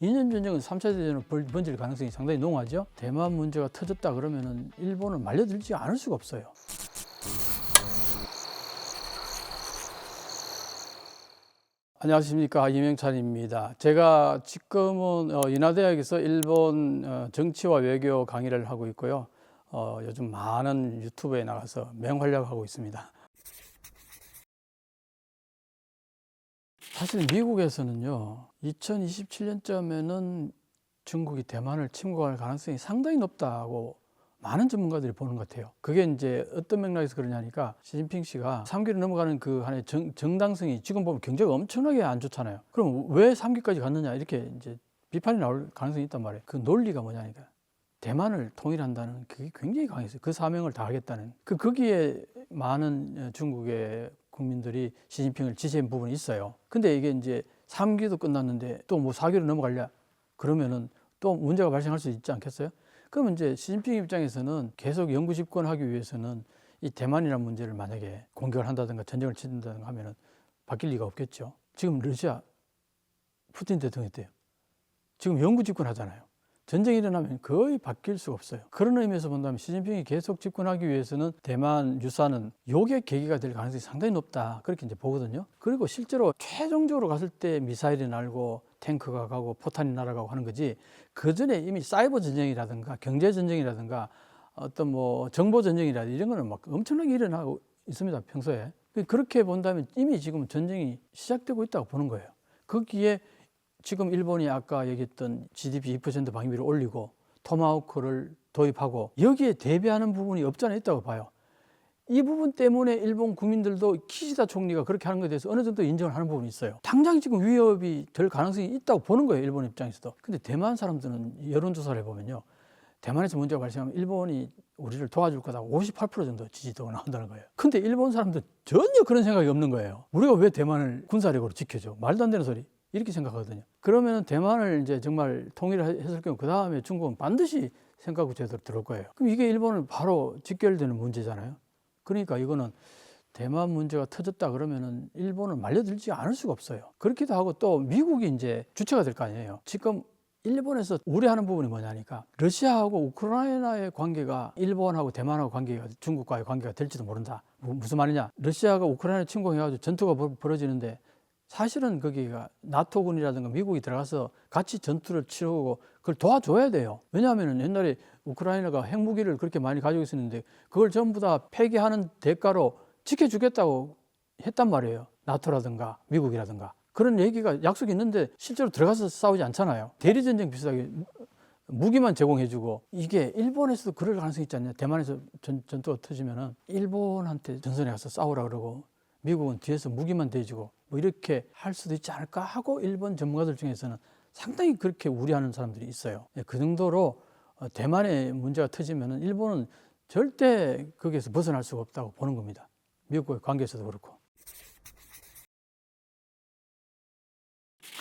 2년 전쟁은 3차 대전으로 번질 가능성이 상당히 농후하죠. 대만 문제가 터졌다 그러면은 일본은 말려들지 않을 수가 없어요. 안녕하십니까, 이명찬입니다. 제가 지금은 인하대학에서 일본 정치와 외교 강의를 하고 있고요. 요즘 많은 유튜브에 나가서 맹활약하고 있습니다. 사실 미국에서는요, 2027년쯤에는 중국이 대만을 침공할 가능성이 상당히 높다고 많은 전문가들이 보는 것 같아요. 그게 이제 어떤 맥락에서 그러냐니까 시진핑 씨가 3기를 넘어가는 그 한의 정당성이 지금 보면 경제가 엄청나게 안 좋잖아요. 그럼 왜 3기까지 갔느냐 이렇게 이제 비판이 나올 가능성이 있단 말이에요. 그 논리가 뭐냐니까 대만을 통일한다는 그게 굉장히 강했어요. 그 사명을 다하겠다는 거기에 많은 중국의 국민들이 시진핑을 지지한 부분이 있어요. 근데 이게 이제 3기도 끝났는데 또 뭐 4기로 넘어가려 그러면은 또 문제가 발생할 수 있지 않겠어요? 그러면 이제 시진핑 입장에서는 계속 영구 집권하기 위해서는 이 대만이라는 문제를 만약에 공격을 한다든가 전쟁을 치른다든가 하면은 바뀔 리가 없겠죠. 지금 러시아 푸틴 대통령이 돼요. 지금 영구 집권하잖아요. 전쟁이 일어나면 거의 바뀔 수가 없어요. 그런 의미에서 본다면 시진핑이 계속 집권하기 위해서는 대만 유사는 요게 계기가 될 가능성이 상당히 높다. 그렇게 이제 보거든요. 그리고 실제로 최종적으로 갔을 때 미사일이 날고 탱크가 가고 포탄이 날아가고 하는 거지. 그 전에 이미 사이버 전쟁이라든가 경제 전쟁이라든가 어떤 뭐 정보 전쟁이라든가 이런 거는 막 엄청나게 일어나고 있습니다. 평소에. 그렇게 본다면 이미 지금 전쟁이 시작되고 있다고 보는 거예요. 거기에 지금 일본이 아까 얘기했던 GDP 2% 방위비를 올리고 토마호크를 도입하고 여기에 대비하는 부분이 없지 않아 있다고 봐요. 이 부분 때문에 일본 국민들도 키시다 총리가 그렇게 하는 것에 대해서 어느 정도 인정을 하는 부분이 있어요. 당장 지금 위협이 될 가능성이 있다고 보는 거예요, 일본 입장에서도. 근데 대만 사람들은 여론조사를 해보면요, 대만에서 문제가 발생하면 일본이 우리를 도와줄 거다 58% 정도 지지도가 나온다는 거예요. 근데 일본 사람들은 전혀 그런 생각이 없는 거예요. 우리가 왜 대만을 군사력으로 지켜줘? 말도 안 되는 소리. 이렇게 생각하거든요. 그러면 대만을 이제 정말 통일을 했을 경우 그 다음에 중국은 반드시 생각하고 제대로 들어올 거예요. 그럼 이게 일본은 바로 직결되는 문제잖아요. 그러니까 이거는 대만 문제가 터졌다 그러면은 일본은 말려들지 않을 수가 없어요. 그렇기도 하고 또 미국이 이제 주체가 될 거 아니에요. 지금 일본에서 우려하는 부분이 뭐냐니까 러시아하고 우크라이나의 관계가 일본하고 대만하고 관계가 중국과의 관계가 될지도 모른다. 무슨 말이냐? 러시아가 우크라이나 침공해가지고 전투가 벌어지는데 사실은 거기가 나토군이라든가 미국이 들어가서 같이 전투를 치르고 그걸 도와줘야 돼요. 왜냐하면 옛날에 우크라이나가 핵무기를 그렇게 많이 가지고 있었는데 그걸 전부 다 폐기하는 대가로 지켜주겠다고 했단 말이에요. 나토라든가 미국이라든가. 그런 얘기가 약속이 있는데 실제로 들어가서 싸우지 않잖아요. 대리전쟁 비슷하게 무기만 제공해주고 이게 일본에서도 그럴 가능성이 있지 않냐. 대만에서 전투가 터지면은 일본한테 전선에 가서 싸우라 그러고 미국은 뒤에서 무기만 대주고 뭐 이렇게 할 수도 있지 않을까 하고 일본 전문가들 중에서는 상당히 그렇게 우려하는 사람들이 있어요. 그 정도로 대만의 문제가 터지면은 일본은 절대 거기에서 벗어날 수가 없다고 보는 겁니다. 미국과의 관계에서도 그렇고.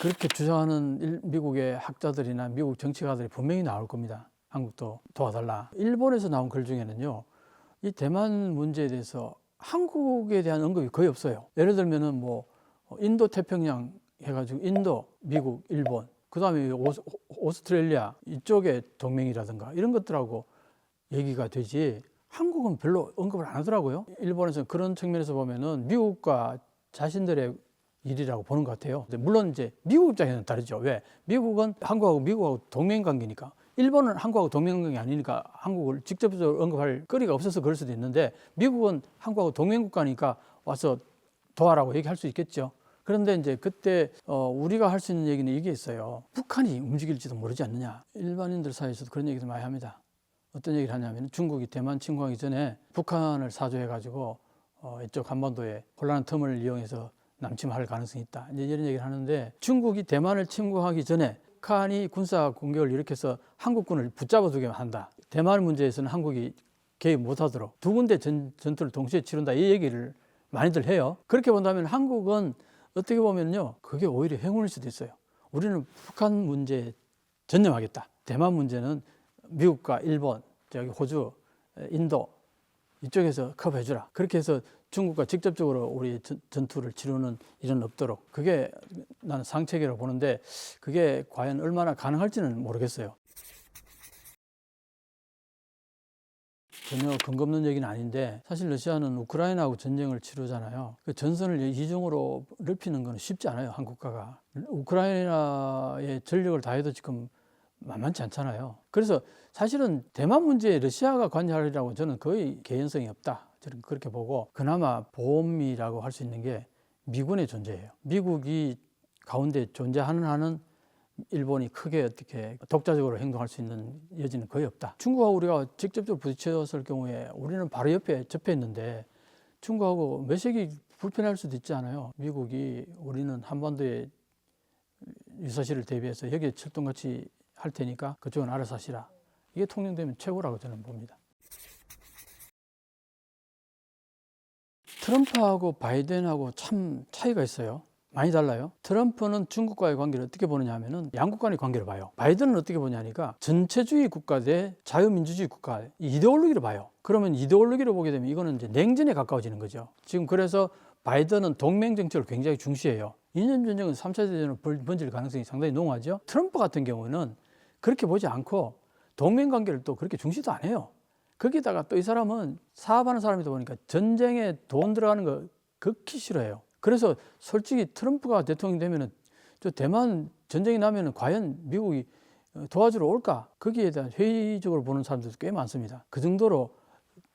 그렇게 주장하는 미국의 학자들이나 미국 정치가들이 분명히 나올 겁니다. 한국도 도와달라. 일본에서 나온 글 중에는요, 이 대만 문제에 대해서 한국에 대한 언급이 거의 없어요. 예를 들면은 뭐 인도 태평양 해가지고 인도, 미국, 일본, 그 다음에 오스트레일리아 이쪽의 동맹이라든가 이런 것들하고 얘기가 되지 한국은 별로 언급을 안 하더라고요. 일본에서는 그런 측면에서 보면은 미국과 자신들의 일이라고 보는 것 같아요. 물론 이제 미국 입장에서는 다르죠. 왜? 미국은 미국하고 동맹 관계니까. 일본은 한국하고 동맹 관계 아니니까 한국을 직접적으로 언급할 거리가 없어서 그럴 수도 있는데 미국은 한국하고 동맹 국가니까 와서 도와라고 얘기할 수 있겠죠. 그런데 이제 그때 우리가 할 수 있는 얘기는 이게 있어요. 북한이 움직일지도 모르지 않느냐. 일반인들 사이에서도 그런 얘기를 많이 합니다. 어떤 얘기를 하냐면 중국이 대만 침공하기 전에 북한을 사주해가지고 이쪽 한반도에 혼란한 틈을 이용해서 남침할 가능성이 있다. 이제 이런 얘기를 하는데 중국이 대만을 침공하기 전에 북한이 군사 공격을 일으켜서 한국군을 붙잡아 두게 한다. 대만 문제에서는 한국이 개입 못하도록 두 군데 전투를 동시에 치른다. 이 얘기를 많이들 해요. 그렇게 본다면 한국은 어떻게 보면요, 그게 오히려 행운일 수도 있어요. 우리는 북한 문제에 전념하겠다. 대만 문제는 미국과 일본, 저기 호주, 인도 이쪽에서 커버해주라. 그렇게 해서 중국과 직접적으로 우리 전투를 치르는 일은 없도록, 그게 나는 상책이라고 보는데 그게 과연 얼마나 가능할지는 모르겠어요. 전혀 근거 없는 얘기는 아닌데, 사실 러시아는 우크라이나하고 전쟁을 치르잖아요. 그 전선을 이중으로 넓히는 건 쉽지 않아요, 한 국가가. 우크라이나의 전력을 다해도 지금 만만치 않잖아요. 그래서 사실은 대만 문제에 러시아가 관여하리라고 저는 거의 개연성이 없다, 저는 그렇게 보고, 그나마 보험이라고 할 수 있는 게 미군의 존재예요. 미국이 가운데 존재하는 한은 일본이 크게 어떻게 독자적으로 행동할 수 있는 여지는 거의 없다. 중국하고 우리가 직접적으로 부딪혔을 경우에 우리는 바로 옆에 접해 있는데 중국하고 매색이 불편할 수도 있지 않아요. 미국이 우리는 한반도에 유사시를 대비해서 여기에 철동같이 할 테니까 그쪽은 알아서 하시라. 이게 통용되면 최고라고 저는 봅니다. 트럼프하고 바이든하고 참 차이가 있어요. 많이 달라요. 트럼프는 중국과의 관계를 어떻게 보느냐 하면은 양국 간의 관계를 봐요. 바이든은 어떻게 보냐니까 전체주의 국가 대 자유민주주의 국가, 이데올로기를 봐요. 그러면 이데올로기를 보게 되면 이거는 이제 냉전에 가까워지는 거죠. 지금 그래서 바이든은 동맹 정책을 굉장히 중시해요. 2년 전쟁은 3차 대전으로 번질 가능성이 상당히 농후하죠. 트럼프 같은 경우는 그렇게 보지 않고 동맹 관계를 또 그렇게 중시도 안 해요. 거기다가 또 이 사람은 사업하는 사람이다 보니까 전쟁에 돈 들어가는 거 극히 싫어해요. 그래서 솔직히 트럼프가 대통령이 되면은 저 대만 전쟁이 나면은 과연 미국이 도와주러 올까? 거기에 대한 회의적으로 보는 사람들도 꽤 많습니다. 그 정도로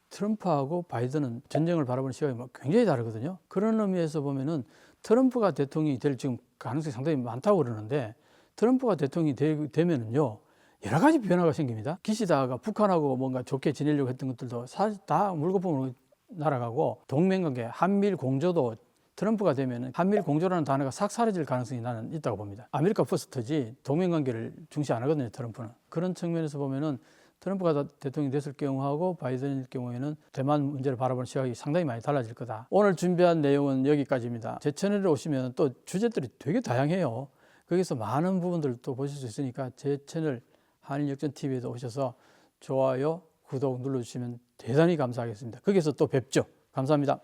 트럼프하고 바이든은 전쟁을 바라보는 시각이 굉장히 다르거든요. 그런 의미에서 보면은 트럼프가 대통령이 될 지금 가능성이 상당히 많다고 그러는데, 트럼프가 대통령이 되면은요, 여러 가지 변화가 생깁니다. 기시다가 북한하고 뭔가 좋게 지내려고 했던 것들도 사실 다 물거품으로 날아가고, 동맹관계, 한미일 공조도 트럼프가 되면 한미일 공조라는 단어가 싹 사라질 가능성이 나는 있다고 봅니다. 아메리카 퍼스트지 동맹관계를 중시 안 하거든요, 트럼프는. 그런 측면에서 보면은 트럼프가 대통령이 됐을 경우하고 바이든일 경우에는 대만 문제를 바라보는 시각이 상당히 많이 달라질 거다. 오늘 준비한 내용은 여기까지입니다. 제 채널에 오시면 또 주제들이 되게 다양해요. 거기서 많은 부분들을 또 보실 수 있으니까 제 채널 한일역전TV에도 오셔서 좋아요, 구독 눌러주시면 대단히 감사하겠습니다. 거기서 또 뵙죠. 감사합니다.